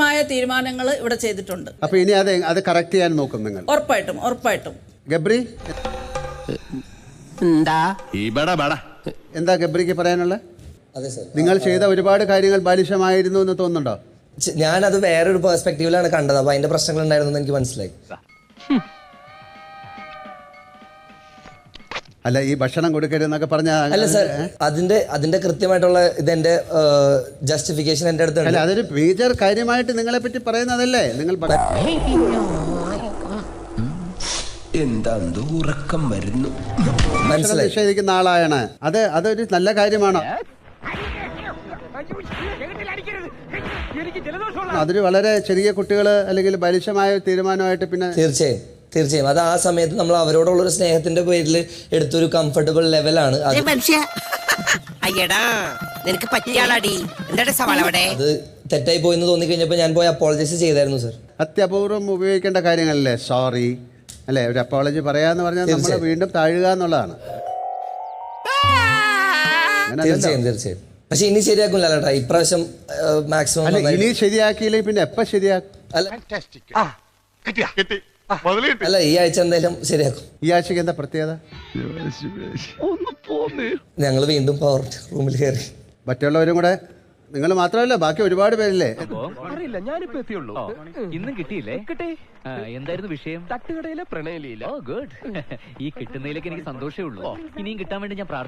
മായ തീരുമാനങ്ങൾ ഇവിടെ ചെയ്തിട്ടുണ്ട്. അപ്പൊ ഇനി അത് കറക്റ്റ് ചെയ്യാൻ നോക്കും നിങ്ങൾ? ഉറപ്പായിട്ടും. ഗബ്രി എന്താ ഗബ്രിക്ക് പറയാനുള്ളത്? അതെ സർ, നിങ്ങൾ ചെയ്ത ഒരുപാട് കാര്യങ്ങൾ ബാലിശമായിരുന്നു എന്ന് തോന്നുന്നുണ്ടോ? ഞാനത് വേറൊരു പെർസ്പെക്റ്റീവിലാണ് കണ്ടത്. അപ്പൊ അതിന്റെ പ്രശ്നങ്ങൾ ഉണ്ടായിരുന്നു എനിക്ക് മനസ്സിലായി. അല്ല, ഈ ഭക്ഷണം കൊടുക്കരുതെന്നൊക്കെ പറഞ്ഞ അല്ല സർ, അതിന്റെ കൃത്യമായിട്ടുള്ള ഇതെന്റെ ജസ്റ്റിഫിക്കേഷൻ എന്റെ അടുത്ത് അല്ല, അതൊരു മേജർ കാര്യമായിട്ട് നിങ്ങളെ പറ്റി പറയുന്നതല്ലേ? നിങ്ങൾ എന്താ ഉറക്കം വരുന്നു, നിഷേധിക്കുന്ന ആളാണ്. അതൊരു നല്ല കാര്യമാണോ? അതൊരു വളരെ ചെറിയ കുട്ടികൾ അല്ലെങ്കിൽ ബാലിശമായ തീരുമാനമായിട്ട് പിന്നെ തീർച്ചയായും അത് ആ സമയത്ത് നമ്മൾ അവരോടുള്ളൊരു സ്നേഹത്തിന്റെ പേരിൽ എടുത്തൊരു കംഫർട്ടബിൾ ലെവലാണ് അത്. അത് തെറ്റായി പോയെന്ന് തോന്നിക്കഴിഞ്ഞപ്പോൾ ഞാൻ പോയി അപ്പോളജൈസ് ചെയ്തായിരുന്നു സർ. അത്യപൂർവം ഉപയോഗിക്കേണ്ട കാര്യങ്ങളല്ലേ സോറി, അല്ലേ? ഒരു അപ്പോളജി പറയാന്ന് പറഞ്ഞാൽ നമ്മൾ വീണ്ടും താഴുക എന്നുള്ളതാണ്. തീർച്ചയായും. പക്ഷെ ഇനി ശരിയാക്കില്ല ഇപ്രാവശ്യം മാക്സിമം. ഇനി ശരിയാക്കിയില്ലേ പിന്നെ എപ്പ ശരിയാക്കും? അല്ല, ഈ ആഴ്ച എന്തായാലും ശരിയാക്കും. ഈ ആഴ്ചക്ക് എന്താ പ്രത്യേകത? ഞങ്ങൾ വീണ്ടും പവർ റൂമിൽ കയറി. മറ്റുള്ളവരും കൂടെ, നിങ്ങൾ മാത്രമല്ല ബാക്കി ഒരുപാട് പേരില്ലേ? അറിയില്ല, ഞാനിപ്പോ എത്തിയുള്ളൂ. ഇന്നും കിട്ടിയില്ലേ? കിട്ടി. എന്തായിരുന്നു വിഷയം? തട്ടുകടയിലെ പ്രണയലീല. ഓ ഗുഡ്. ഈ കിട്ടുന്നതിലേക്ക് എനിക്ക് സന്തോഷമേ ഉള്ളൂ. ഇനിയും കിട്ടാൻ വേണ്ടി ഞാൻ പ്രാർത്ഥിക്കും.